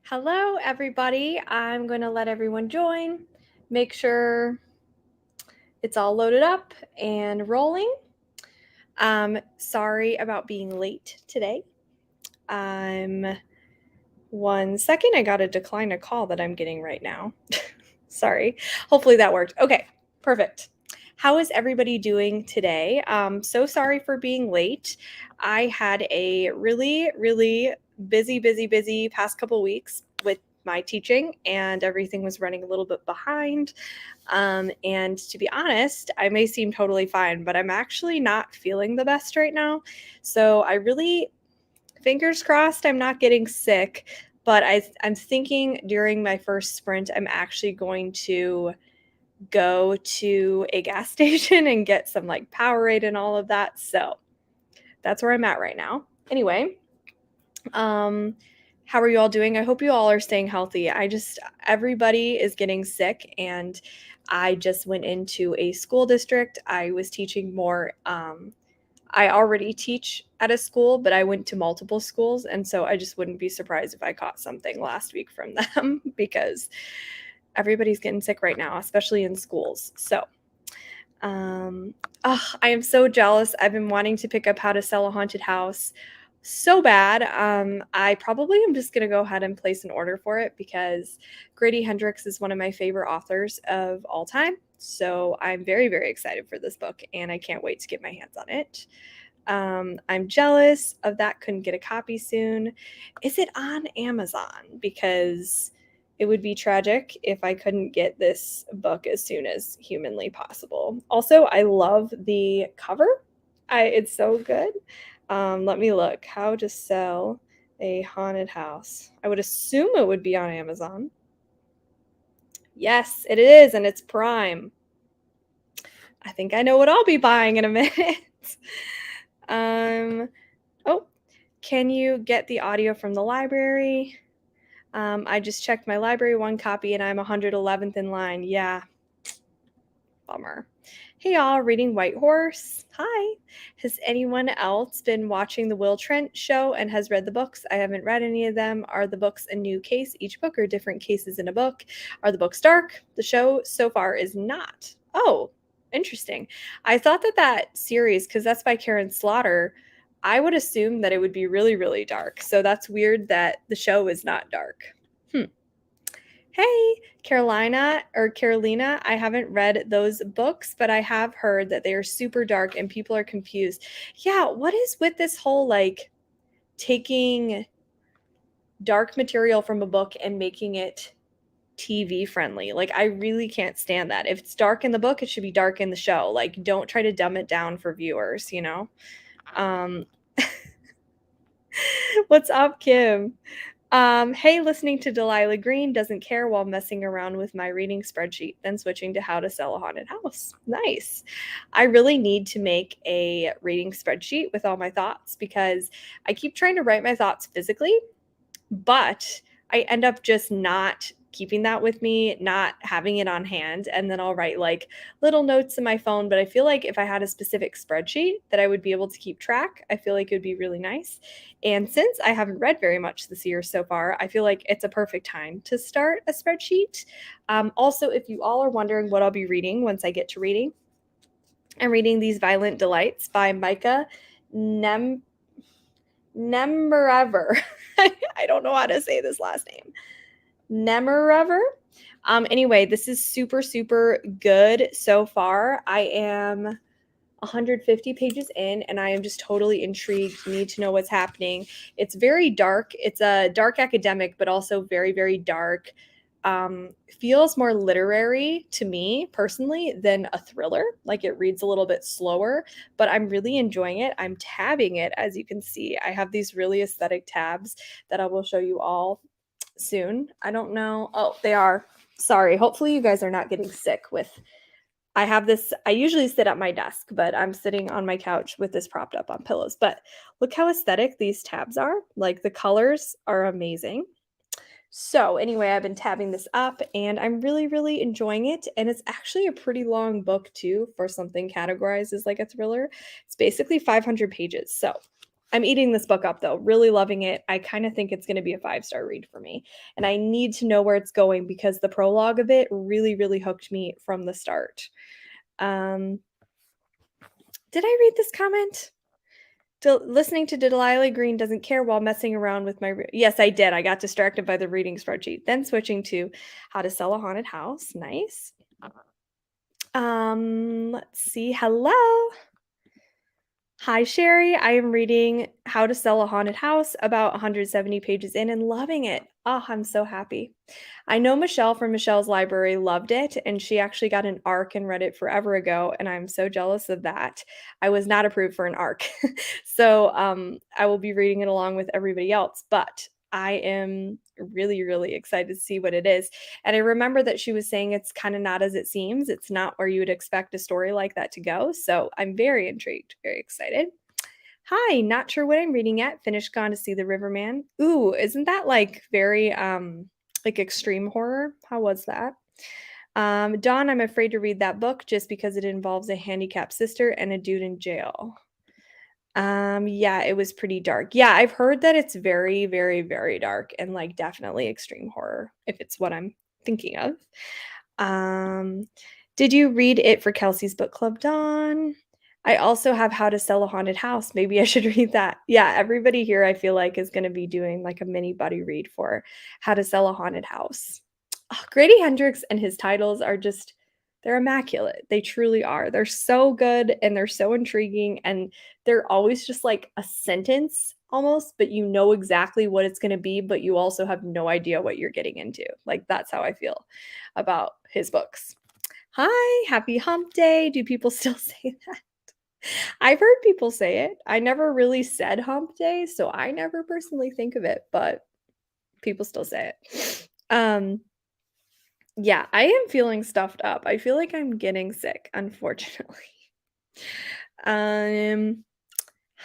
Hello, everybody. I'm going to let everyone join. Make sure it's all loaded up and rolling. Sorry about being late today. One second. I got to decline a call that I'm getting right now. Sorry. Hopefully that worked. Okay, perfect. How is everybody doing today? So sorry for being late. I had a really busy past couple weeks with my teaching, and everything was running a little bit behind. And to be honest, I may seem totally fine, but I'm actually not feeling the best right now. So I really, fingers crossed, I'm not getting sick. But I'm thinking during my first sprint, I'm actually going to go to a gas station and get some like Powerade and all of that. So that's where I'm at right now. Anyway, how are you all doing? I hope you all are staying healthy. Everybody is getting sick, and I just went into a school district. I was teaching more. I already teach at a school, but I went to multiple schools. And so I just wouldn't be surprised if I caught something last week from them because everybody's getting sick right now, especially in schools. So, I am so jealous. I've been wanting to pick up How to Sell a Haunted House so bad. I probably am just going to go ahead and place an order for it because Grady Hendrix is one of my favorite authors of all time. So I'm very excited for this book, and I can't wait to get my hands on it. I'm jealous of that. Couldn't get a copy soon. Is it on Amazon? Because it would be tragic if I couldn't get this book as soon as humanly possible. Also, I love the cover. It's so good. Let me look. How to Sell a Haunted House. I would assume it would be on Amazon. Yes, it is, and it's Prime. I think I know what I'll be buying in a minute. Oh, can you get the audio from the library? I just checked my library one copy and I'm 111th in line. Yeah, bummer. Hey y'all, reading White Horse. Hi. Has anyone else been watching the Will Trent show and has read the books? I haven't read any of them. Are the books a new case each book or different cases in a book? Are the books dark? The show so far is not. Oh, interesting. I thought that series, because that's by Karen Slaughter, I would assume that it would be really dark. So that's weird that the show is not dark. Hey, Carolina, I haven't read those books, but I have heard that they are super dark and people are confused. Yeah, what is with this whole like taking dark material from a book and making it TV friendly? Like, I really can't stand that. If it's dark in the book, it should be dark in the show. Like, don't try to dumb it down for viewers, you know? Um, what's up, Kim? Hey, listening to Delilah Green doesn't care while messing around with my reading spreadsheet, then switching to How to Sell a Haunted House. Nice. I really need to make a reading spreadsheet with all my thoughts because I keep trying to write my thoughts physically, but I end up just not keeping that with me, not having it on hand, and then I'll write like little notes in my phone. But I feel like if I had a specific spreadsheet that I would be able to keep track, I feel like it would be really nice. And since I haven't read very much this year so far, I feel like it's a perfect time to start a spreadsheet. Also, if you all are wondering what I'll be reading once I get to reading, I'm reading These Violent Delights by Micah Nem Nemerever. I don't know how to say this last name. Nemerever. Anyway, this is super good so far. I am 150 pages in and I am just totally intrigued. Need to know what's happening. It's very dark. It's a dark academic, but also very dark. Feels more literary to me personally than a thriller. Like, it reads a little bit slower, but I'm really enjoying it. I'm tabbing it, as you can see. I have these really aesthetic tabs that I will show you all soon. I don't know. Oh, they are. Sorry. Hopefully you guys are not getting sick with. I have this. I usually sit at my desk, but I'm sitting on my couch with this propped up on pillows. But look how aesthetic these tabs are. Like, the colors are amazing. So anyway, I've been tabbing this up and I'm really enjoying it. And it's actually a pretty long book too for something categorized as like a thriller. It's basically 500 pages. So I'm eating this book up though, really loving it. I kind of think it's going to be a 5-star read for me. And I need to know where it's going because the prologue of it really, really hooked me from the start. Did I read this comment? Listening to Delilah Green doesn't care while messing around with my. Yes, I did. I got distracted by the reading spreadsheet. Then switching to How to Sell a Haunted House. Nice. Let's see. Hello. Hi, Sherry. I am reading How to Sell a Haunted House, about 170 pages in and loving it. Oh, I'm so happy. I know Michelle from Michelle's Library loved it, and she actually got an ARC and read it forever ago, and I'm so jealous of that. I was not approved for an ARC. So I will be reading it along with everybody else, but I am really, really excited to see what it is. And I remember that she was saying it's kind of not as it seems. It's not where you would expect a story like that to go. So I'm very intrigued, very excited. Hi, not sure what I'm reading yet. Finished Gone to See the Riverman. Ooh, isn't that like very like extreme horror? How was that? Dawn, I'm afraid to read that book just because it involves a handicapped sister and a dude in jail. Yeah, it was pretty dark. Yeah, I've heard that it's very, very, very dark and like definitely extreme horror, if it's what I'm thinking of. Did you read it for Kelsey's book club, Dawn? I also have How to Sell a Haunted House. Maybe I should read that. Yeah, everybody here I feel like is going to be doing like a mini buddy read for How to Sell a Haunted House. Oh, Grady Hendrix and his titles are just they're immaculate. They truly are. They're so good and they're so intriguing and they're always just like a sentence almost, but you know exactly what it's going to be, but you also have no idea what you're getting into. Like that's how I feel about his books. Hi, happy hump day. Do people still say that? I've heard people say it. I never really said hump day, so I never personally think of it, but people still say it. Yeah, I am feeling stuffed up. I feel like I'm getting sick, unfortunately. Um,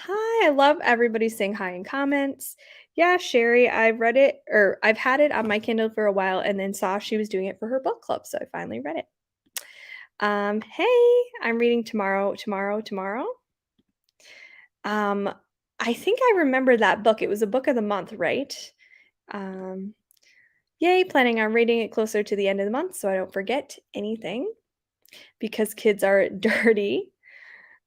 Hi, I love everybody saying hi in comments. Yeah, Sherry, I've read it or I've had it on my Kindle for a while and then saw she was doing it for her book club, so I finally read it. Hey, I'm reading tomorrow. Um, I think I remember that book. It was a book of the month, right? Um, Yay, planning on reading it closer to the end of the month so I don't forget anything because kids are dirty.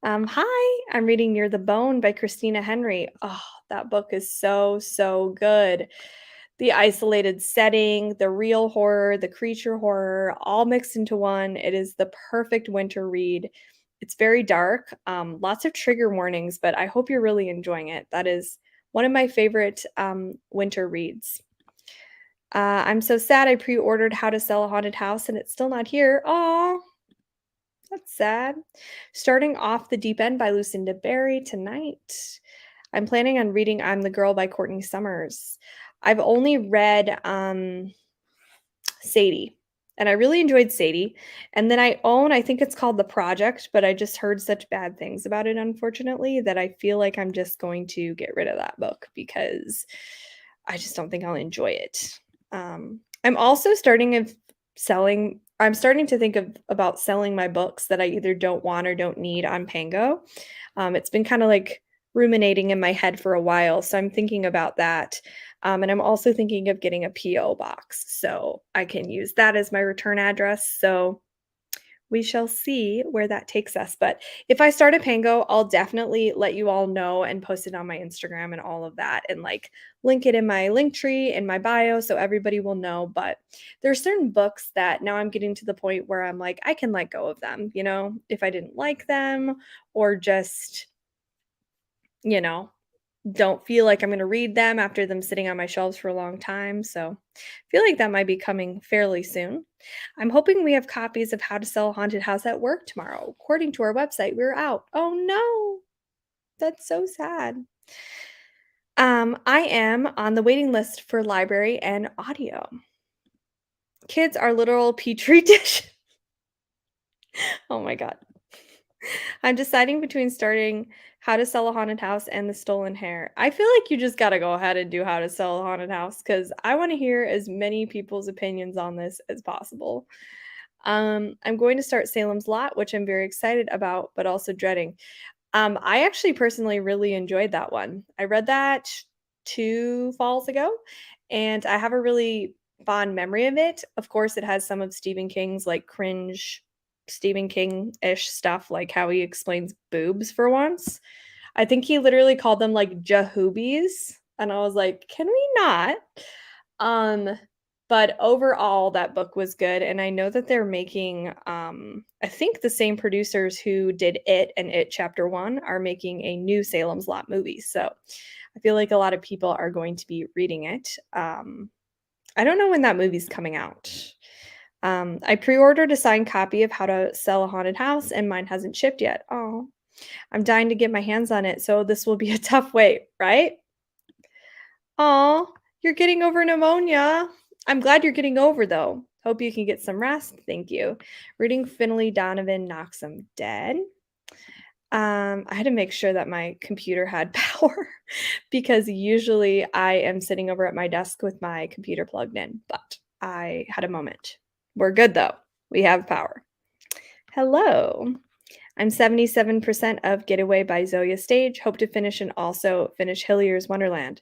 Hi, I'm reading Near the Bone by Christina Henry. Oh, that book is so, so good. The isolated setting, the real horror, the creature horror, all mixed into one. It is the perfect winter read. It's very dark, lots of trigger warnings, but I hope you're really enjoying it. That is one of my favorite winter reads. I'm so sad I pre-ordered How to Sell a Haunted House and it's still not here. Oh, that's sad. Starting off The Deep End by Lucinda Berry tonight. I'm planning on reading I'm the Girl by Courtney Summers. I've only read Sadie, and I really enjoyed Sadie. And then I think it's called The Project, but I just heard such bad things about it, unfortunately, that I feel like I'm just going to get rid of that book because I just don't think I'll enjoy it. I'm also I'm starting to think about selling my books that I either don't want or don't need on Pango. It's been kind of like ruminating in my head for a while, so I'm thinking about that. And I'm also thinking of getting a PO box so I can use that as my return address. So we shall see where that takes us. But if I start a Pango, I'll definitely let you all know and post it on my Instagram and all of that and like link it in my link tree in my bio so everybody will know. But there are certain books that now I'm getting to the point where I'm like, I can let go of them, if I didn't like them or just, you know, don't feel like I'm going to read them after them sitting on my shelves for a long time. So I feel like that might be coming fairly soon. I'm hoping we have copies of How to Sell a Haunted House at work tomorrow. According to our website, we're out. Oh no, that's so sad. I am on the waiting list for library and audio. Kids are literal petri dish. Oh my god. I'm deciding between starting How to Sell a Haunted House and The Stolen Hair. I feel like you just gotta go ahead and do How to Sell a Haunted House because I want to hear as many people's opinions on this as possible. I'm going to start Salem's Lot, which I'm very excited about, but also dreading. I actually personally really enjoyed that one. I read that 2 falls ago, and I have a really fond memory of it. Of course, it has some of Stephen King's, like, cringe Stephen King-ish stuff, like how he explains boobs for once. I think he literally called them, like, jahoobies, and I was like, "Can we not?" Um, but overall, that book was good, and I know that they're making, I think the same producers who did It and It Chapter 1 are making a new Salem's Lot movie, so I feel like a lot of people are going to be reading it. I don't know when that movie's coming out. I pre-ordered a signed copy of How to Sell a Haunted House, and mine hasn't shipped yet. Oh, I'm dying to get my hands on it, so this will be a tough wait, right? Aw, you're getting over pneumonia. I'm glad you're getting over, though. Hope you can get some rest. Thank you. Reading Finley Donovan knocks him dead. I had to make sure that my computer had power because usually I am sitting over at my desk with my computer plugged in, but I had a moment. We're good though. We have power. Hello. I'm 77% of Getaway by Zoya Stage. Hope to finish and also finish Hillier's Wonderland.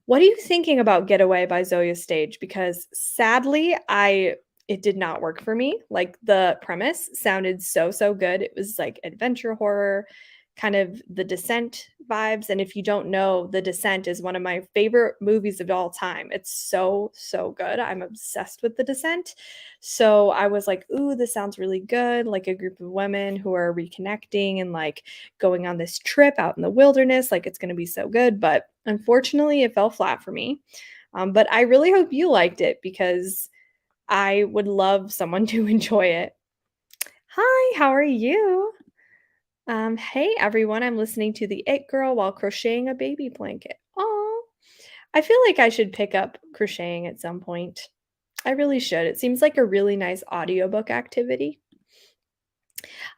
What are you thinking about Getaway by Zoya Stage? Because sadly, it did not work for me. Like the premise sounded so good. It was like adventure horror, kind of The Descent vibes. And if you don't know, The Descent is one of my favorite movies of all time. It's so good. I'm obsessed with The Descent. So I was like, ooh, this sounds really good. Like a group of women who are reconnecting and like going on this trip out in the wilderness. Like it's going to be so good. But unfortunately, it fell flat for me. But I really hope you liked it because I would love someone to enjoy it. Hi, how are you? Hey everyone, I'm listening to the It Girl while crocheting a baby blanket. Oh, I feel like I should pick up crocheting at some point. I really should. It seems like a really nice audiobook activity.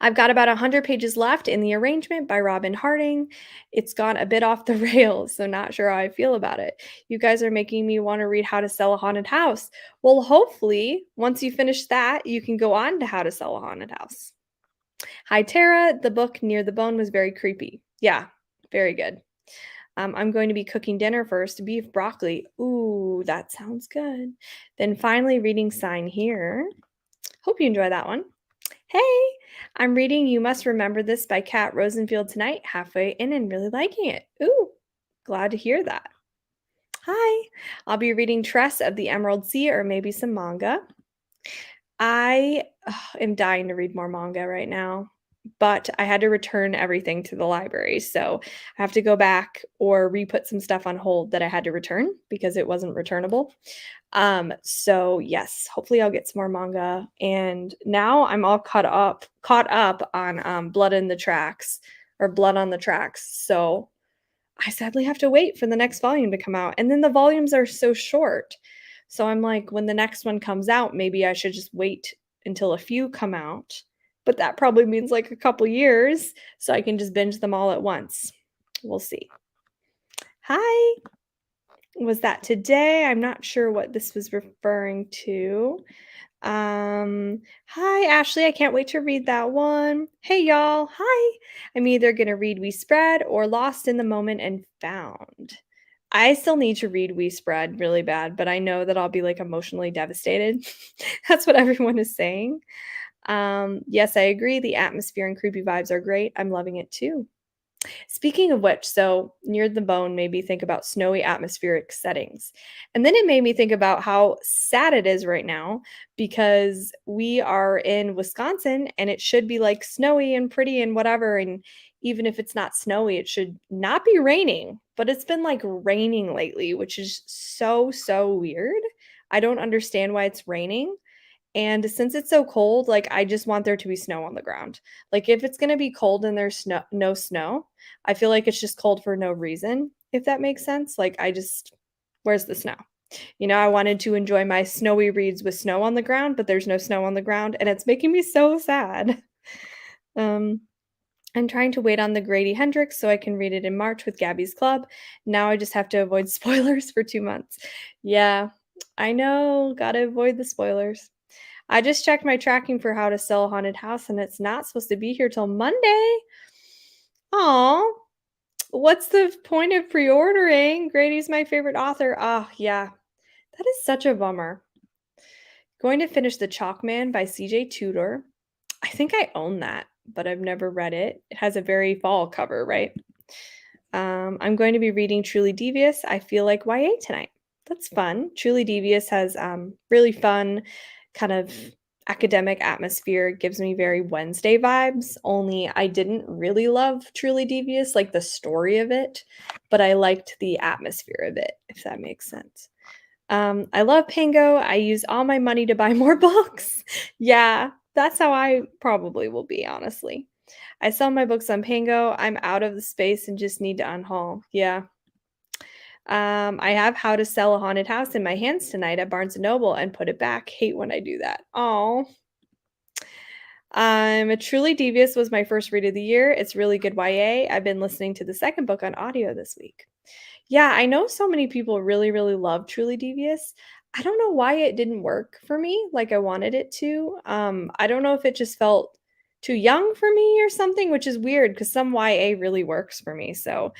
I've got about 100 pages left in The Arrangement by Robin Harding. It's gone a bit off the rails, so not sure how I feel about it. You guys are making me want to read How to Sell a Haunted House. Well, hopefully, once you finish that, you can go on to How to Sell a Haunted House. Hi, Tara. The book Near the Bone was very creepy. Yeah, very good. I'm going to be cooking dinner first, beef broccoli. Ooh, that sounds good. Then finally reading Sign Here. Hope you enjoy that one. Hey, I'm reading You Must Remember This by Kat Rosenfield tonight, halfway in and really liking it. Ooh, glad to hear that. Hi, I'll be reading Tress of the Emerald Sea or maybe some manga. I am dying to read more manga right now, but I had to return everything to the library. So I have to go back or re-put some stuff on hold that I had to return because it wasn't returnable. So yes, hopefully I'll get some more manga. And now I'm all caught up on Blood in the Tracks or Blood on the Tracks. So I sadly have to wait for the next volume to come out. And then the volumes are so short. So I'm like, when the next one comes out, maybe I should just wait until a few come out. But that probably means like a couple years, so I can just binge them all at once. We'll see. Hi. Was that today? I'm not sure what this was referring to. Hi, Ashley. I can't wait to read that one. Hey, y'all. Hi. I'm either going to read We Spread or Lost in the Moment and Found. I still need to read We Spread really bad, but I know that I'll be like emotionally devastated. That's what everyone is saying. Yes, I agree. The atmosphere and creepy vibes are great. I'm loving it too. Speaking of which, so Near the Bone made me think about snowy atmospheric settings. And then it made me think about how sad it is right now because we are in Wisconsin and it should be like snowy and pretty and whatever. And even if it's not snowy, it should not be raining. But it's been like raining lately, which is so weird. I don't understand why it's raining. And since it's so cold, like I just want there to be snow on the ground. Like if it's going to be cold and there's no snow, I feel like it's just cold for no reason, if that makes sense. Like where's the snow? You know, I wanted to enjoy my snowy reads with snow on the ground, but there's no snow on the ground and it's making me so sad. Um I'm trying to wait on the Grady Hendrix so I can read it in March with Gabby's Club. Now I just have to avoid spoilers for 2 months. Yeah, I know, gotta avoid the spoilers. I just checked my tracking for How to Sell a Haunted House, and it's not supposed to be here till Monday. Aw, what's the point of pre-ordering? Grady's my favorite author. Oh, yeah. That is such a bummer. Going to finish The Chalkman by CJ Tudor. I think I own that, but I've never read it. It has a very fall cover, right? I'm going to be reading Truly Devious. I feel like YA tonight. That's fun. Truly Devious has really fun kind of academic atmosphere. It gives me very Wednesday vibes, only I didn't really love Truly Devious, like the story of it, but I liked the atmosphere of it, if that makes sense. I love Pango. I use all my money to buy more books. Yeah, that's how I probably will be, honestly. I sell my books on Pango. I'm out of the space and just need to unhaul. Yeah. I have How to Sell a Haunted House in my hands tonight at Barnes& and Noble and put it back. Hate when I do that. Oh. Truly Devious was my first read of the year. It's really good YA. I've been listening to the second book on audio this week. Yeah, I know so many people really, really love Truly Devious. I don't know why it didn't work for me like I wanted it to. I don't know if it just felt too young for me or something, which is weird because some YA really works for me. So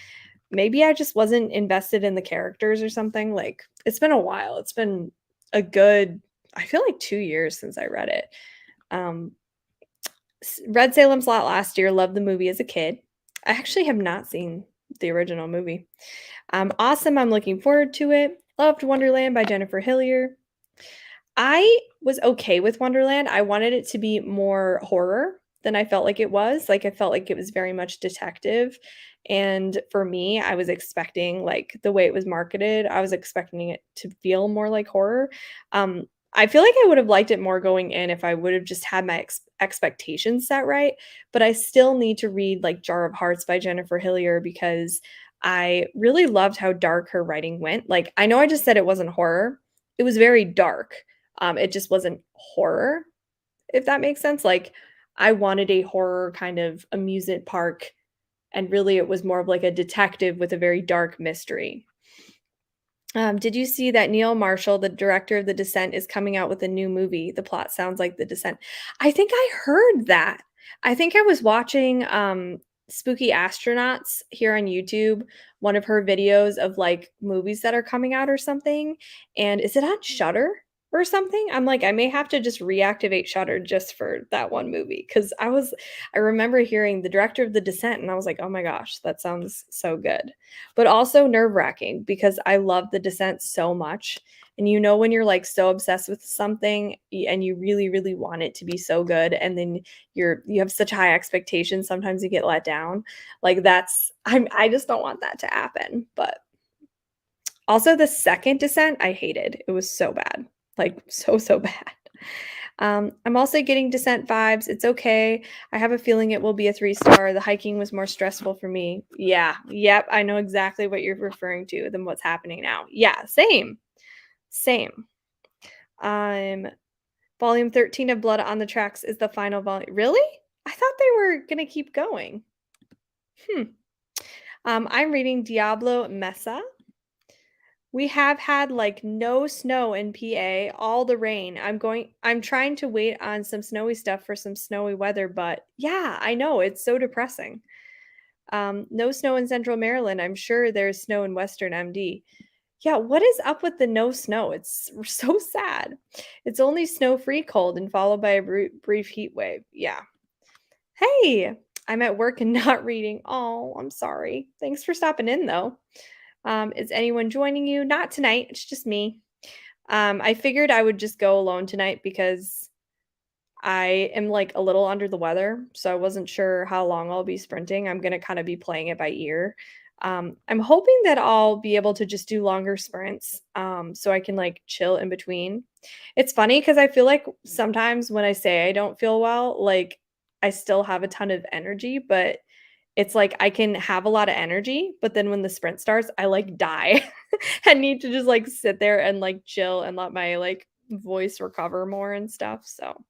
maybe I just wasn't invested in the characters or something. Like it's been a while. It's been a good, I feel like 2 years since I read it. Um, read Salem's Lot last year, loved the movie as a kid. I actually have not seen the original movie. Awesome. I'm looking forward to it. Loved Wonderland by Jennifer Hillier. I was okay with Wonderland. I wanted it to be more horror than I felt like it was. Like I felt like it was very much detective. And for me, I was expecting like the way it was marketed, I was expecting it to feel more like horror. I feel like I would have liked it more going in if I would have just had my expectations set right, but I still need to read like Jar of Hearts by Jennifer Hillier because I really loved how dark her writing went. Like I know I just said it wasn't horror. It was very dark, it just wasn't horror, if that makes sense. Like, I wanted a horror kind of amusement park, and really it was more of like a detective with a very dark mystery. Did you see that Neil Marshall, the director of The Descent, is coming out with a new movie? The plot sounds like The Descent. I think I heard that. I think I was watching Spooky Astronauts here on YouTube, one of her videos of like movies that are coming out or something. And is it on Shutter or something? I'm like, I may have to just reactivate Shutter just for that one movie because I remember hearing the director of The Descent and I was like, oh my gosh, that sounds so good, but also nerve-wracking because I love The Descent so much. And you know when you're like so obsessed with something and you really, really want it to be so good, and then you have such high expectations, sometimes you get let down. Like I just don't want that to happen. But also the second Descent, I hated. It was so bad. Like so, so bad. I'm also getting Descent vibes. It's okay. I have a feeling it will be a 3-star. The hiking was more stressful for me. Yeah. Yep. I know exactly what you're referring to than what's happening now. Yeah. Same. Same. Um, volume 13 of Blood on the Tracks is the final volume. Really? I thought they were gonna keep going. Hmm. I'm reading Diablo Mesa. We have had, like, no snow in PA, all the rain. I'm trying to wait on some snowy stuff for some snowy weather, but yeah, I know, it's so depressing. No snow in Central Maryland. I'm sure there's snow in Western MD. Yeah, what is up with the no snow? It's so sad. It's only snow-free cold and followed by a brief heat wave. Yeah. Hey, I'm at work and not reading. Oh, I'm sorry. Thanks for stopping in, though. Is anyone joining you? Not tonight. It's just me. I figured I would just go alone tonight because I am like a little under the weather, so I wasn't sure how long I'll be sprinting. I'm gonna kind of be playing it by ear. I'm hoping that I'll be able to just do longer sprints, so I can like chill in between. It's funny because I feel like sometimes when I say I don't feel well, like I still have a ton of energy, but it's like I can have a lot of energy, but then when the sprint starts, I like die and need to just like sit there and like chill and let my like voice recover more and stuff. So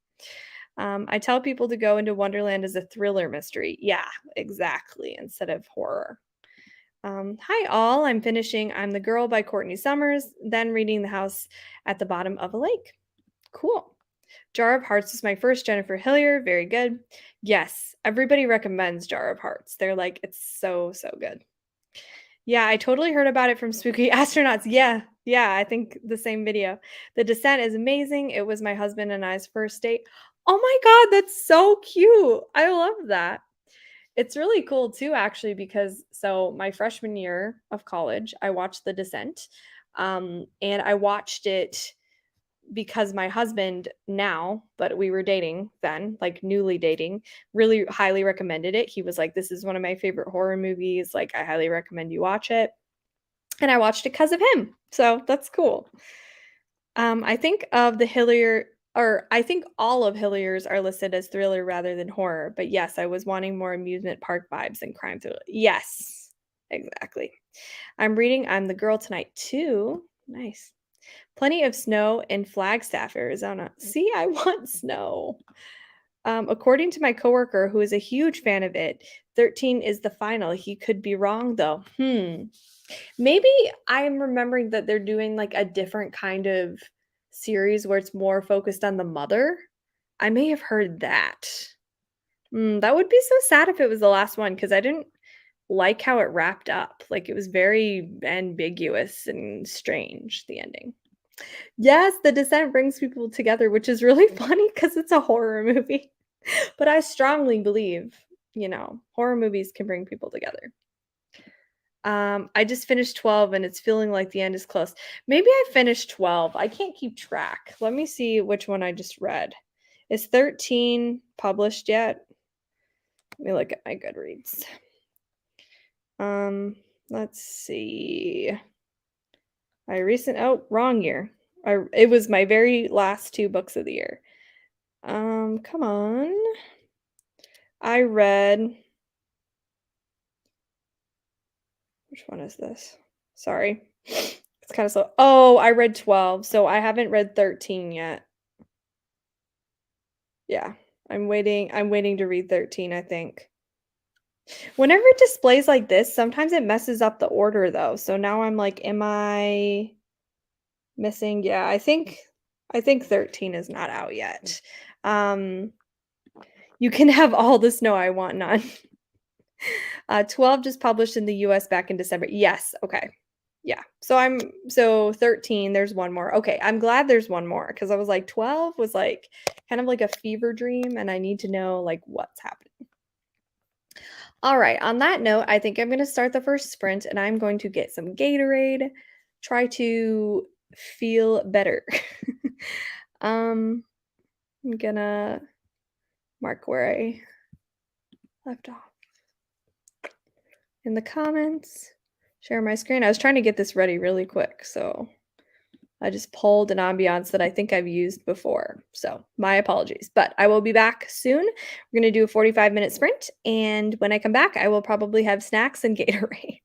I tell people to go into Wonderland as a thriller mystery. Yeah, exactly, instead of horror. Hi, all. I'm finishing I'm the Girl by Courtney Summers, then reading The House at the Bottom of a Lake. Cool. Jar of Hearts is my first Jennifer Hillier. Very good. Yes, everybody recommends Jar of Hearts. They're like, it's so, so good. Yeah, I totally heard about it from Spooky Astronauts. Yeah, I think the same video. The Descent is amazing. It was my husband and I's first date. Oh my God, that's so cute. I love that. It's really cool too, actually, because so my freshman year of college, I watched The Descent. And I watched it because my husband now, but we were dating then, like newly dating, really highly recommended it. He was like, "This is one of my favorite horror movies. Like, I highly recommend you watch it." And I watched it because of him. So that's cool. I think of the Hillier, or I think all of Hillier's are listed as thriller rather than horror. But yes, I was wanting more amusement park vibes and crime thriller. Yes, exactly. I'm reading I'm the Girl Tonight too. Nice. Plenty of snow in Flagstaff, Arizona. See, I want snow. According to my coworker, who is a huge fan of it, 13 is the final. He could be wrong though. Maybe I'm remembering that they're doing like a different kind of series where it's more focused on the mother. I may have heard that. That would be so sad if it was the last one because I didn't like how it wrapped up. Like it was very ambiguous and strange, the ending. Yes, The Descent brings people together, which is really funny because it's a horror movie. But I strongly believe, horror movies can bring people together. I just finished 12 and it's feeling like the end is close. Maybe I finished 12. I can't keep track. Let me see which one I just read. Is 13 published yet? Let me look at my Goodreads. Let's see. Wrong year. It was my very last 2 books of the year. Come on. I read which one is this? Sorry. It's kind of slow. Oh, I read 12, so I haven't read 13 yet. Yeah. I'm waiting to read 13, I think. Whenever it displays like this, sometimes it messes up the order though. So now I'm like, am I missing? Yeah, I think 13 is not out yet. You can have all the snow I want, none. 12 just published in the US back in December. Yes, okay. Yeah. So 13, there's one more. Okay, I'm glad there's one more because I was like 12 was like kind of like a fever dream and I need to know like what's happening. All right, on that note, I think I'm going to start the first sprint and I'm going to get some Gatorade, try to feel better. I'm gonna mark where I left off in the comments. Share my screen. I was trying to get this ready really quick, so I just pulled an ambiance that I think I've used before. So my apologies, but I will be back soon. We're going to do a 45-minute sprint. And when I come back, I will probably have snacks and Gatorade.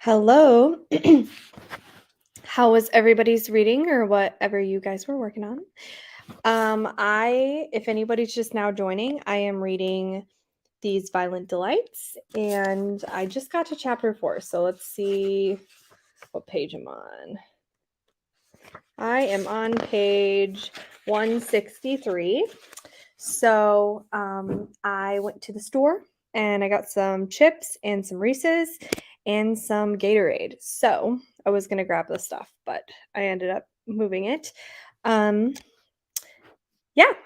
Hello. How was everybody's reading or whatever you guys were working on? If anybody's just now joining, I am reading These Violent Delights, and I just got to chapter 4. So let's see what page I'm on. I am on page 163. So I went to the store and I got some chips and some Reese's and some Gatorade. So I was going to grab this stuff, but I ended up moving it. Yeah,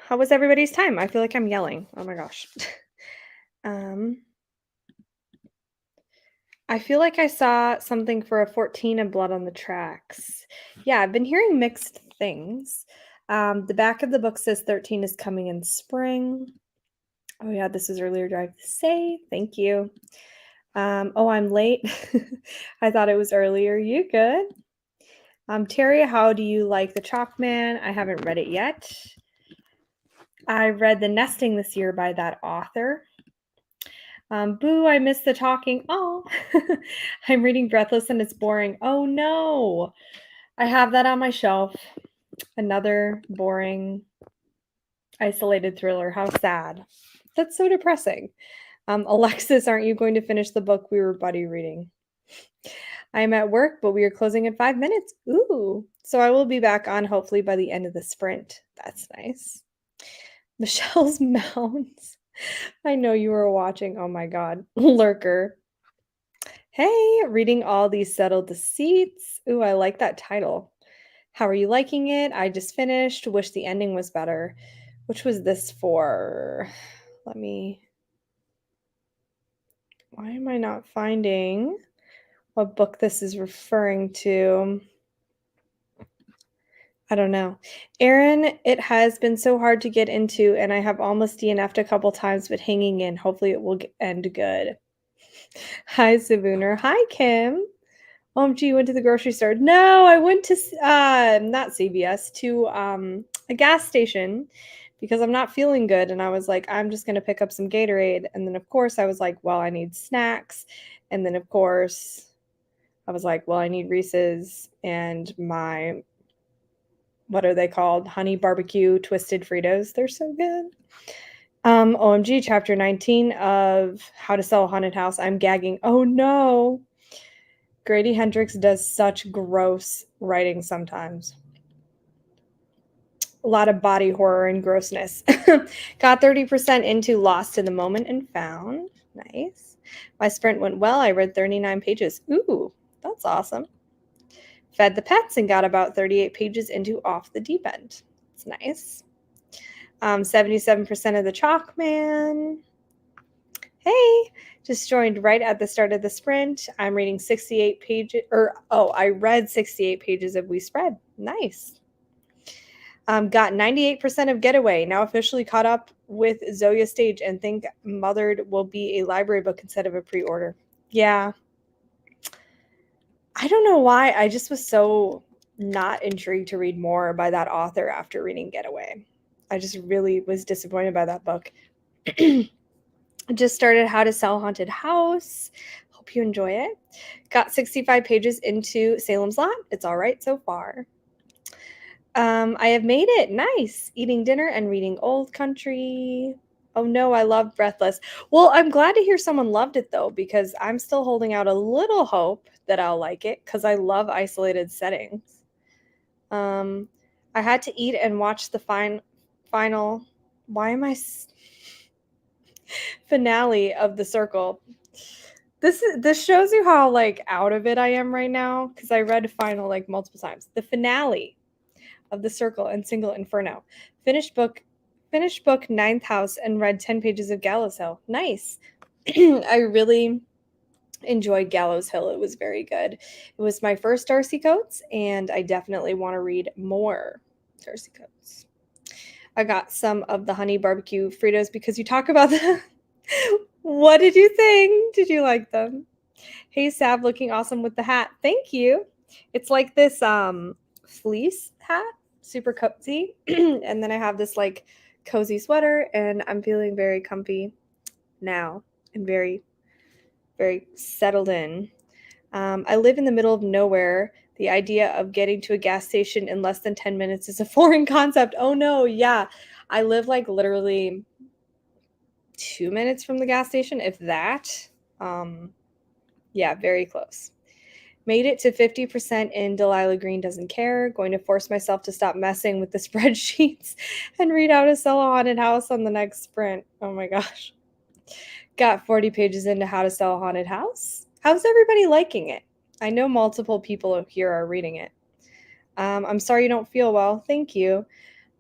how was everybody's time? I feel like I'm yelling. Oh my gosh. I feel like I saw something for a 14 and Blood on the Tracks. Yeah, I've been hearing mixed things. The back of the book says 13 is coming in spring. Oh yeah, this is earlier drive to say. Thank you. Oh, I'm late. I thought it was earlier. You good? Terry, how do you like the Chalkman? I haven't read it yet. I read The Nesting this year by that author. Boo, I missed the talking. Oh, I'm reading Breathless and it's boring. Oh no. I have that on my shelf. Another boring, isolated thriller. How sad. That's so depressing. Alexis, aren't you going to finish the book we were buddy reading? I am at work, but we are closing in 5 minutes. Ooh. So I will be back on hopefully by the end of the sprint. That's nice. Michelle's Mounds. I know you were watching. Oh my God. Lurker. Hey, reading all these subtle deceits. Ooh, I like that title. How are you liking it? I just finished. Wish the ending was better. Which was this for? Why am I not finding what book this is referring to? I don't know. Aaron, it has been so hard to get into, and I have almost DNF'd a couple times, but hanging in. Hopefully it will end good. Hi, Savuner. Hi, Kim. OMG, you went to the grocery store. No, I went to, not CVS, to a gas station because I'm not feeling good. And I was like, I'm just going to pick up some Gatorade. And then, of course, I was like, well, I need snacks. And then, of course, I was like, well, I need Reese's and my, what are they called? Honey barbecue twisted Fritos. They're so good. OMG, chapter 19 of How to Sell a Haunted House. I'm gagging. Oh no. Grady Hendrix does such gross writing sometimes. A lot of body horror and grossness. Got 30% into Lost in the Moment and Found. Nice. My sprint went well. I read 39 pages. Ooh, that's awesome. Fed the pets and got about 38 pages into Off the Deep End. It's nice. 77% of the Chalkman. Hey, just joined right at the start of the sprint. I'm reading 68 pages, I read 68 pages of We Spread. Nice. Got 98% of Getaway. Now officially caught up with Zoya Stage and think Mothered will be a library book instead of a pre-order. Yeah. I don't know why. I just was so not intrigued to read more by that author after reading Getaway. I just really was disappointed by that book. Just started How to Sell a Haunted House. Hope you enjoy it. Got 65 pages into Salem's Lot. It's all right so far. I have made it. Nice. Eating dinner and reading Old Country. Oh no, I love Breathless. Well, I'm glad to hear someone loved it though, because I'm still holding out a little hope that I'll like it because I love isolated settings. I had to eat and watch the final. Why am I finale of The Circle? This shows you how like out of it I am right now because I read final like multiple times. The finale of The Circle and Single Inferno. Finished book Ninth House and read 10 pages of Gallows Hill. Nice. I really enjoyed Gallows Hill. It was very good. It was my first Darcy Coates, and I definitely want to read more Darcy Coates. I got some of the honey barbecue Fritos because you talk about them. What did you think? Did you like them? Hey, Sav, looking awesome with the hat. Thank you. It's like this fleece hat, super cozy. And then I have this like cozy sweater, and I'm feeling very comfy now and very, very settled in. I live in the middle of nowhere. The idea of getting to a gas station in less than 10 minutes is a foreign concept. Oh no, yeah. I live like literally 2 minutes from the gas station, if that. Yeah, very close. Made it to 50% in Delilah Green Doesn't Care. Going to force myself to stop messing with the spreadsheets and read How to Sell a Haunted House on the next sprint. Oh my gosh. Got 40 pages into How to Sell a Haunted House. How's everybody liking it? I know multiple people here are reading it. I'm sorry you don't feel well. Thank you.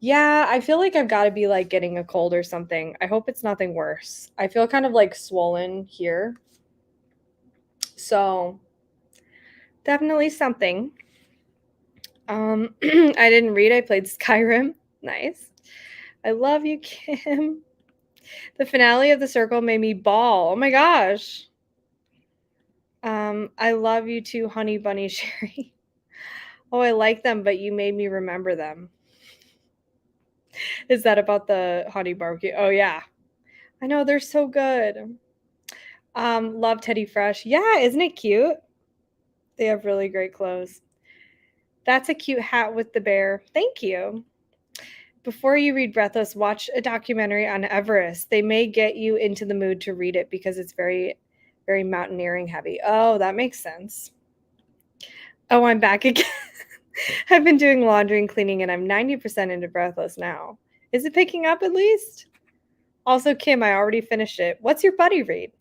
Yeah, I feel like I've got to be like getting a cold or something. I hope it's nothing worse. I feel kind of like swollen here. So, definitely something. I didn't read. I played Skyrim. Nice. I love you, Kim. The finale of The Circle made me bawl. Oh my gosh. I love you too, Honey Bunny Sherry. Oh, I like them, but you made me remember them. Is that about the honey barbecue? Oh yeah. I know they're so good. Love Teddy Fresh. Yeah, isn't it cute? They have really great clothes. That's a cute hat with the bear. Thank you. Before you read Breathless, watch a documentary on Everest. They may get you into the mood to read it because it's very, very mountaineering heavy. Oh, that makes sense. Oh, I'm back again. I've been doing laundry and cleaning, and I'm 90% into Breathless now. Is it picking up at least? Also, Kim, I already finished it. What's your buddy read?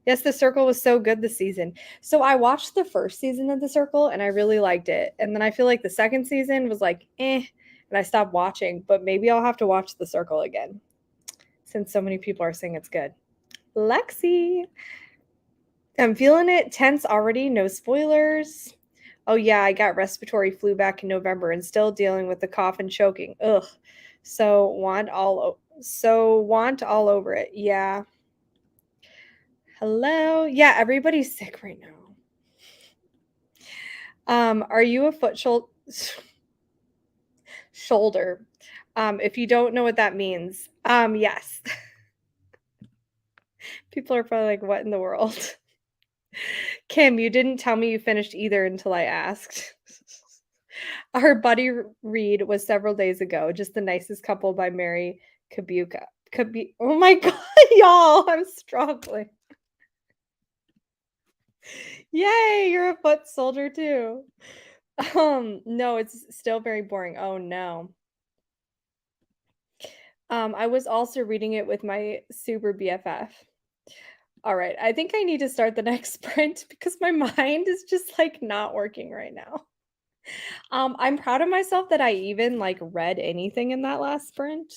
Yes, The Circle was so good this season. So I watched the first season of The Circle and I really liked it. And then I feel like the second season was like, and I stopped watching, but maybe I'll have to watch The Circle again since so many people are saying it's good. Lexi, I'm feeling it tense already. No spoilers. Oh yeah, I got respiratory flu back in November and still dealing with the cough and choking. Ugh. Want all over it. Yeah. Hello. Yeah, everybody's sick right now. Are you a shoulder? If you don't know what that means, yes. People are probably like, what in the world? Kim, you didn't tell me you finished either until I asked. Our buddy read was several days ago, Just the Nicest Couple by Mary Kabuka. Oh my god, y'all, I'm struggling. Yay, you're a foot soldier too. No, it's still very boring. Oh no. I was also reading it with my super BFF. All right, I think I need to start the next sprint because my mind is just like not working right now. I'm proud of myself that I even like read anything in that last sprint.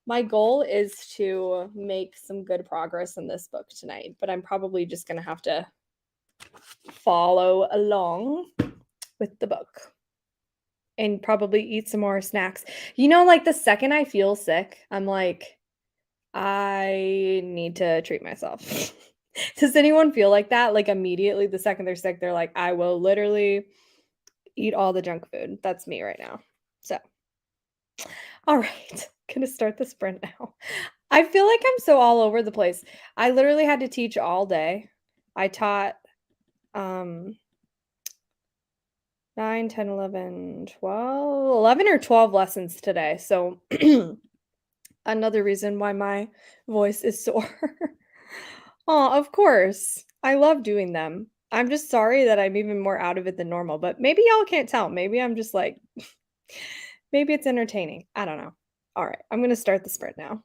My goal is to make some good progress in this book tonight, but I'm probably just going to have to follow along with the book and probably eat some more snacks. You know, like the second I feel sick, I'm like, I need to treat myself. Does anyone feel like that? Like immediately the second they're sick, they're like, I will literally eat all the junk food. That's me right now. So, all right, gonna start the sprint now. I feel like I'm so all over the place. I literally had to teach all day. I taught 9, 10, 11, 12, 11 or 12 lessons today. So, another reason why my voice is sore. Oh, of course. I love doing them. I'm just sorry that I'm even more out of it than normal, but maybe y'all can't tell. Maybe I'm just like, maybe it's entertaining. I don't know. All right, I'm going to start the sprint now.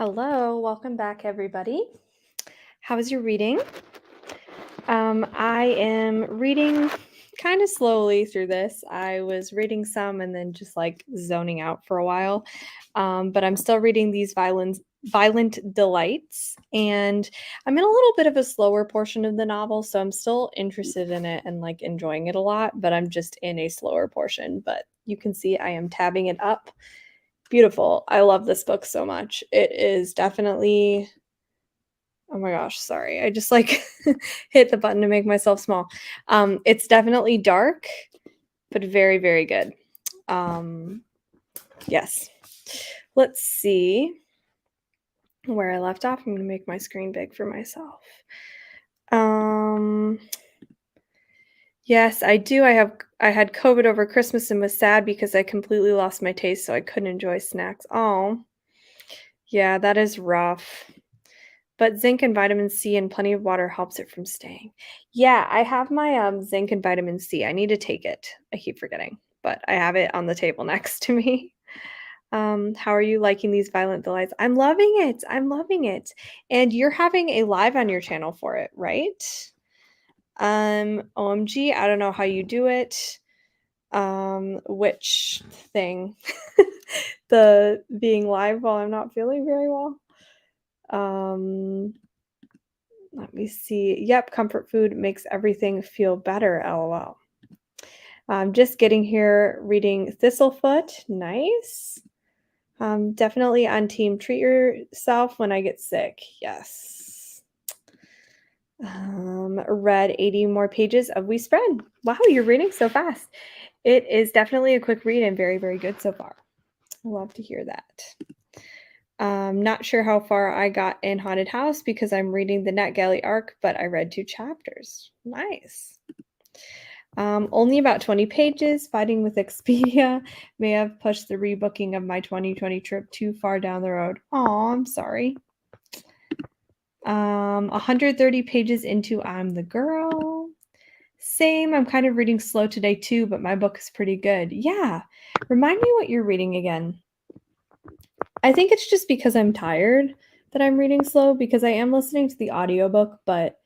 Hello, welcome back, everybody. How was your reading? I am reading kind of slowly through this. I was reading some and then just like zoning out for a while. But I'm still reading these Violent Delights, and I'm in a little bit of a slower portion of the novel, so I'm still interested in it and like enjoying it a lot, but I'm just in a slower portion. But you can see I am tabbing it up. Beautiful. I love this book so much. It is definitely, oh my gosh, sorry. I just like hit the button to make myself small. It's definitely dark, but very, very good. Yes. Let's see where I left off. I'm going to make my screen big for myself. Yes, I do. I had COVID over Christmas and was sad because I completely lost my taste, so I couldn't enjoy snacks. Oh, yeah, that is rough. But zinc and vitamin C and plenty of water helps it from staying. Yeah, I have my zinc and vitamin C. I need to take it. I keep forgetting, but I have it on the table next to me. How are you liking these Violent Delights? I'm loving it. I'm loving it. And you're having a live on your channel for it, right? OMG, I don't know how you do it. Which thing? The being live while I'm not feeling very well. Let me see. Yep, comfort food makes everything feel better. LOL. Just getting here reading Thistlefoot. Nice. Definitely on team treat yourself when I get sick. Yes. Read 80 more pages of We Spread. Wow, you're reading so fast. It is definitely a quick read and very, very good so far. Love to hear that. Not sure how far I got in Haunted House because I'm reading the NetGalley arc, but I read 2 chapters. Nice. Only about 20 pages. Fighting with Expedia may have pushed the rebooking of my 2020 trip too far down the road. Oh, I'm sorry. 130 pages into I'm the Girl. Same. I'm kind of reading slow today too, but my book is pretty good. Yeah. Remind me what you're reading again. I think it's just because I'm tired that I'm reading slow because I am listening to the audiobook, but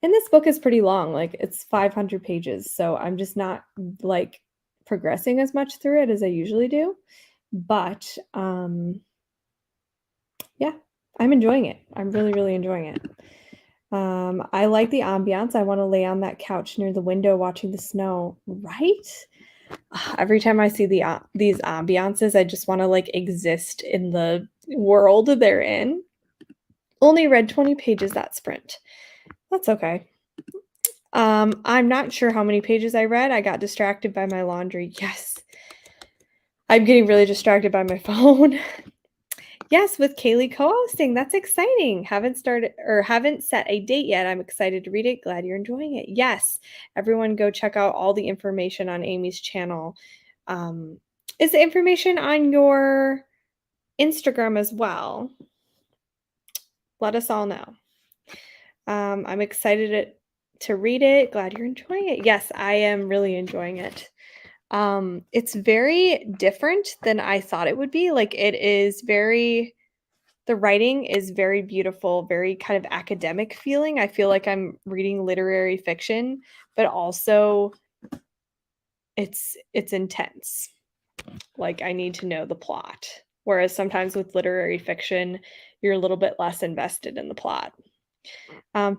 and this book is pretty long, like it's 500 pages, so I'm just not like progressing as much through it as I usually do. But yeah, I'm enjoying it. I'm really, really enjoying it. I like the ambiance. I want to lay on that couch near the window watching the snow, right? Every time I see these ambiances, I just want to like exist in the world they're in. Only read 20 pages that sprint. That's okay. I'm not sure how many pages I read. I got distracted by my laundry. Yes. I'm getting really distracted by my phone. Yes, with Kaylee co-hosting. That's exciting. Haven't set a date yet. I'm excited to read it. Glad you're enjoying it. Yes. Everyone go check out all the information on Amy's channel. Is the information on your Instagram as well? Let us all know. I'm excited to read it. Glad you're enjoying it. Yes, I am really enjoying it. It's very different than I thought it would be. Like the writing is very beautiful, very kind of academic feeling. I feel like I'm reading literary fiction, but also it's intense. Like I need to know the plot. Whereas sometimes with literary fiction, you're a little bit less invested in the plot.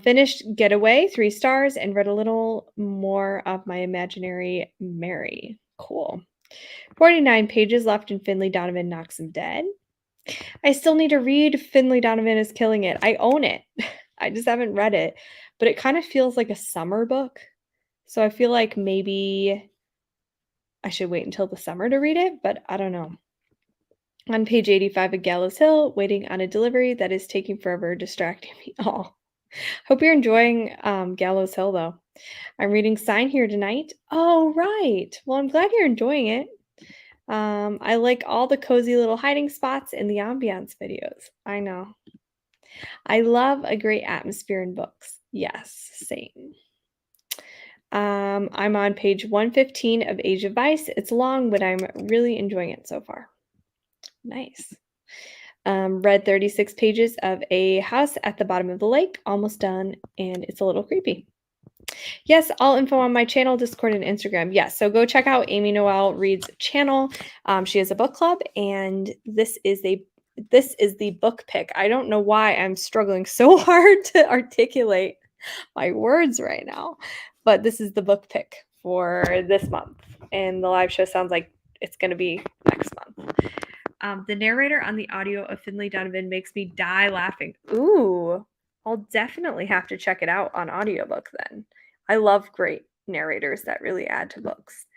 Finished Getaway, 3 stars, and read a little more of My Imaginary Mary. Cool. 49 pages left and Finley Donovan knocks him dead. I still need to read Finley Donovan is Killing It. I own it. I just haven't read it. But it kind of feels like a summer book. So I feel like maybe I should wait until the summer to read it, but I don't know. On page 85 of Gallows Hill, waiting on a delivery that is taking forever, distracting me. Oh, hope you're enjoying Gallows Hill, though. I'm reading Sign here tonight. Oh, right. Well, I'm glad you're enjoying it. I like all the cozy little hiding spots in the ambiance videos. I know. I love a great atmosphere in books. Yes, same. I'm on page 115 of Age of Vice. It's long, but I'm really enjoying it so far. Nice. Read 36 pages of A House at the Bottom of the Lake, almost done, and it's a little creepy. Yes, all info on my channel, Discord, and Instagram. Yes, so go check out Amy Noel Reed's channel. She has a book club, and this is the book pick. I don't know why I'm struggling so hard to articulate my words right now, but this is the book pick for this month, and the live show sounds like it's going to be next month. The narrator on the audio of Finley Donovan makes me die laughing. Ooh, I'll definitely have to check it out on audiobook then. I love great narrators that really add to books.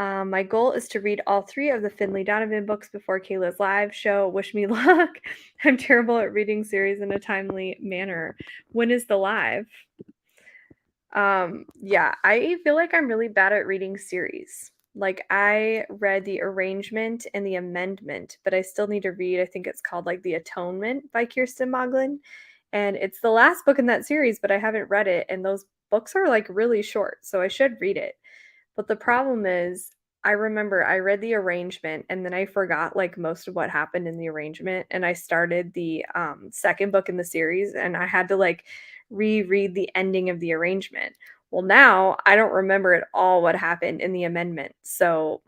My goal is to read all 3 of the Finley Donovan books before Kayla's live show. Wish me luck. I'm terrible at reading series in a timely manner. When is the live? Yeah, I feel like I'm really bad at reading series. Like I read The Arrangement and The Amendment, but I still need to read, I think it's called like The Atonement by Kirsten Moglen. And it's the last book in that series, but I haven't read it. And those books are like really short, so I should read it. But the problem is, I remember I read The Arrangement and then I forgot like most of what happened in The Arrangement. And I started the second book in the series and I had to like reread the ending of The Arrangement. Well, now I don't remember at all what happened in The Amendment. So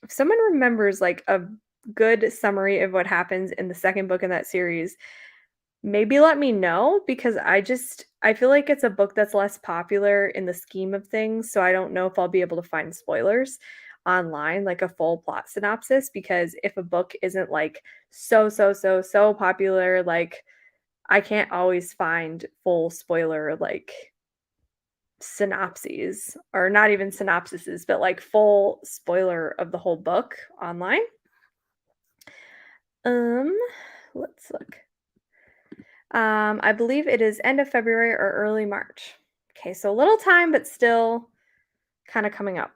if someone remembers like a good summary of what happens in the second book in that series, maybe let me know because I feel like it's a book that's less popular in the scheme of things, so I don't know if I'll be able to find spoilers online, like a full plot synopsis, because if a book isn't like so popular, like I can't always find full spoiler like synopses or not even synopsises, but like full spoiler of the whole book online. Let's look. I believe it is end of February or early March. Okay, so a little time, but still kind of coming up.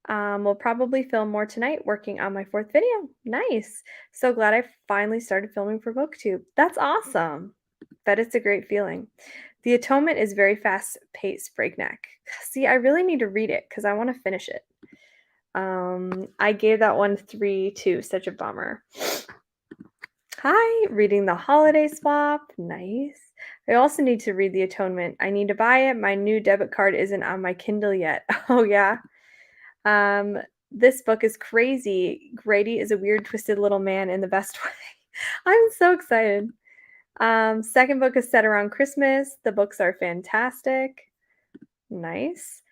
We'll probably film more tonight working on my 4th video. Nice. So glad I finally started filming for BookTube. That's awesome. Bet it's a great feeling. The Atonement is very fast-paced, breakneck. See, I really need to read it because I want to finish it. I gave that one 3 too. Such a bummer. Hi, reading The Holiday Swap. Nice. I also need to read The Atonement. I need to buy it. My new debit card isn't on my Kindle yet. Oh, yeah. This book is crazy. Grady is a weird, twisted little man in the best way. I'm so excited. Second book is set around Christmas. The books are fantastic. Nice.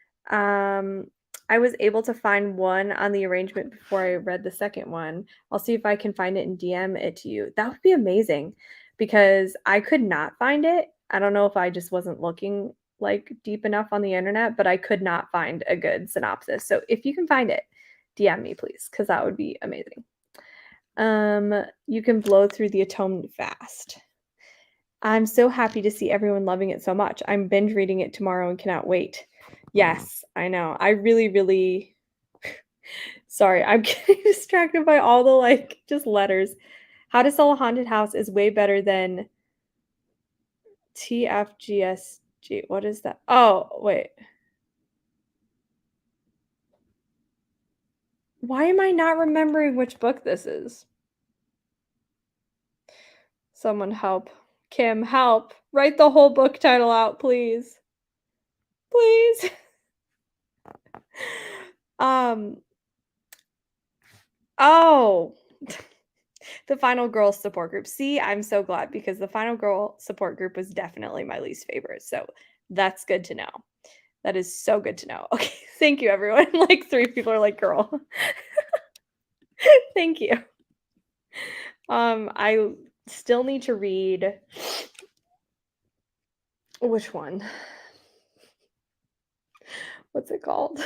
I was able to find one on The Arrangement before I read the second one. I'll see if I can find it and DM it to you. That would be amazing because I could not find it. I don't know if I just wasn't looking like deep enough on the internet, but I could not find a good synopsis. So if you can find it, DM me please, because that would be amazing. You can blow through The Atonement fast. I'm so happy to see everyone loving it so much. I'm binge reading it tomorrow and cannot wait. Yes, I know. I really sorry, I'm getting distracted by all the like just letters. How to Sell a Haunted House is way better than TFGSG. What is that? Oh, wait. Why am I not remembering which book this is? Someone help. Kim, help. Write the whole book title out, please. Please. Oh. The Final Girl support group. See, I'm so glad because the Final Girl support group was definitely my least favorite. So that's good to know. That is so good to know. Okay, thank you, everyone. Like 3 people are like, girl. Thank you. I still need to read which one? What's it called?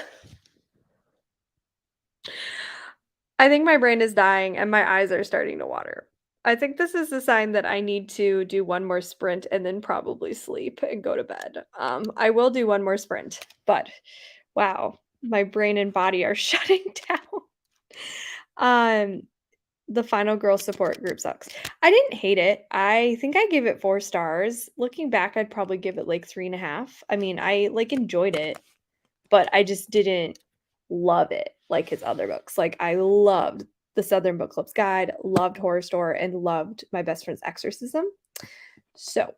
I think my brain is dying and my eyes are starting to water. I think this is a sign that I need to do one more sprint and then probably sleep and go to bed. I will do one more sprint, but wow, my brain and body are shutting down. The Final Girl support group sucks. I didn't hate it. I think I gave it 4 stars. Looking back, I'd probably give it like 3.5. I mean, I like enjoyed it, but I just didn't love it like his other books. Like I loved The Southern Book Club's Guide, loved Horror Store, and loved My Best Friend's Exorcism. So,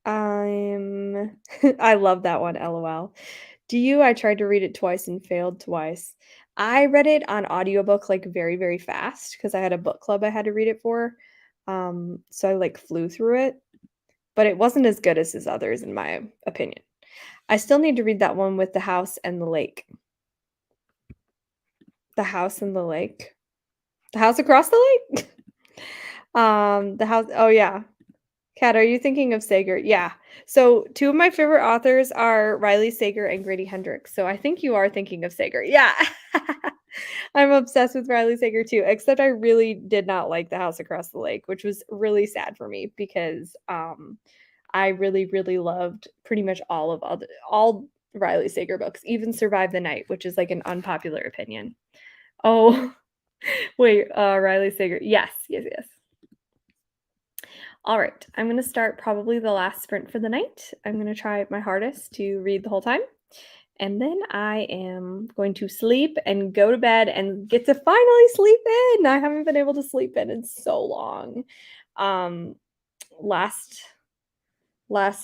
I'm I love that one, LOL. Do you? I tried to read it twice and failed twice. I read it on audiobook like very, very fast because I had a book club I had to read it for. So I like flew through it, but it wasn't as good as his others in my opinion. I still need to read that one with the house and the lake. The house and the lake. The house across the lake? The house, oh yeah. Kat, are you thinking of Sager? Yeah. So 2 of my favorite authors are Riley Sager and Grady Hendrix. So I think you are thinking of Sager. Yeah. I'm obsessed with Riley Sager too, except I really did not like The House Across the Lake, which was really sad for me because I really, really loved pretty much all Riley Sager books, even Survive the Night, which is like an unpopular opinion. Oh, wait, Riley Sager. Yes, yes, yes. All right, I'm going to start probably the last sprint for the night. I'm going to try my hardest to read the whole time. And then I am going to sleep and go to bed and get to finally sleep in. I haven't been able to sleep in so long. Last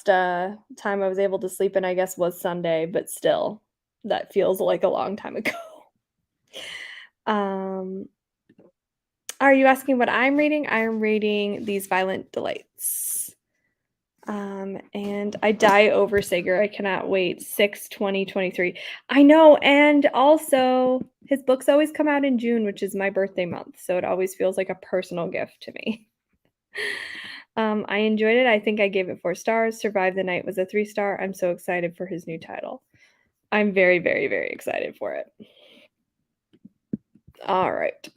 time I was able to sleep in, I guess, was Sunday, but still, that feels like a long time ago. Are you asking what I'm reading? I am reading These Violent Delights. And I die over Sager. I cannot wait. 6/20/23. I know, and also his books always come out in June, which is my birthday month, so it always feels like a personal gift to me. I enjoyed it. I think I gave it 4 stars. Survive the Night was a 3-star. I'm so excited for his new title. I'm very, very, very excited for it. All right.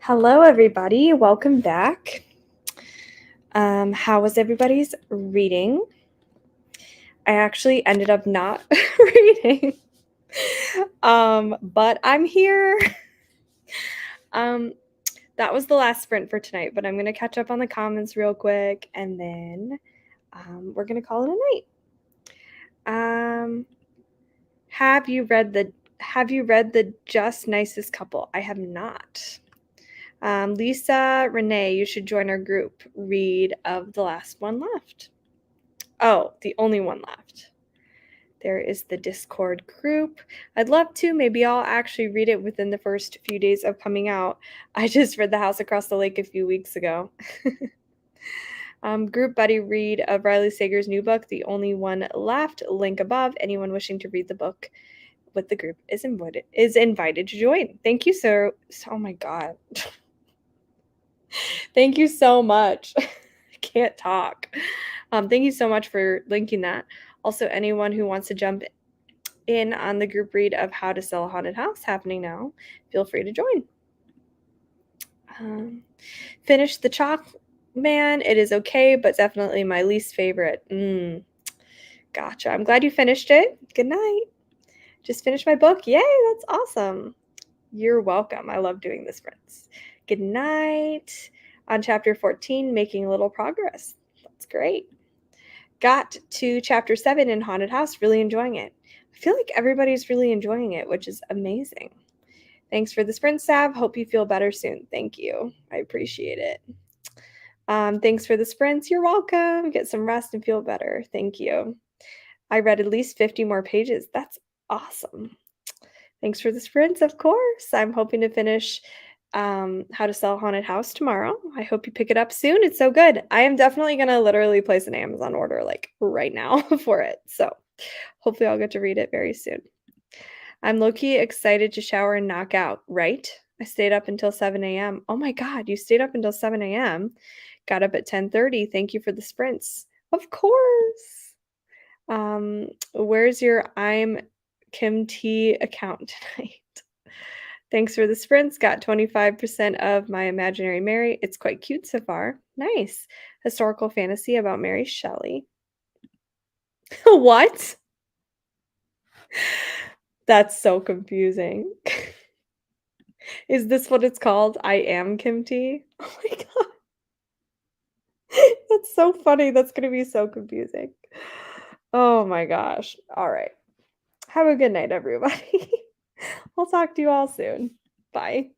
Hello, everybody. Welcome back. How was everybody's reading? I actually ended up not reading, but I'm here. That was the last sprint for tonight, but I'm going to catch up on the comments real quick, and then we're going to call it a night. Have you read the Just Nicest Couple? I have not. Lisa, Renee, you should join our group read of the last one left. Oh, the only one left. There is the Discord group. I'd love to. Maybe I'll actually read it within the first few days of coming out. I just read The House Across the Lake a few weeks ago. Group buddy read of Riley Sager's new book, The Only One Left. Link above. Anyone wishing to read the book with the group is invited to join. Thank you, sir. Oh my God. Thank you so much. I can't talk. Thank you so much for linking that. Also, anyone who wants to jump in on the group read of How to Sell a Haunted House happening now, feel free to join. Finish the Chalk Man. It is okay, but definitely my least favorite. Gotcha. I'm glad you finished it. Good night. Just finished my book. Yay, that's awesome. You're welcome. I love doing this, friends. Good night. On chapter 14, making little progress. That's great. Got to chapter 7 in Haunted House, really enjoying it. I feel like everybody's really enjoying it, which is amazing. Thanks for the sprint, Sav. Hope you feel better soon. Thank you. I appreciate it. Thanks for the sprints. You're welcome. Get some rest and feel better. Thank you. I read at least 50 more pages. That's awesome. Thanks for the sprints, of course. I'm hoping to finish How to Sell a Haunted House tomorrow. I hope you pick it up soon. It's so good. I am definitely going to literally place an Amazon order like right now for it. So hopefully I'll get to read it very soon. I'm low-key excited to shower and knock out, right? I stayed up until 7 a.m. Oh my God, you stayed up until 7 a.m. Got up at 10:30. Thank you for the sprints. Of course. Where's your I'm Kim T account tonight? Thanks for the sprints. Got 25% of My Imaginary Mary. It's quite cute so far. Nice. Historical fantasy about Mary Shelley. What? That's so confusing. Is this what it's called? I am Kim T? Oh my God. That's so funny. That's going to be so confusing. Oh my gosh. All right. Have a good night, everybody. I'll talk to you all soon. Bye.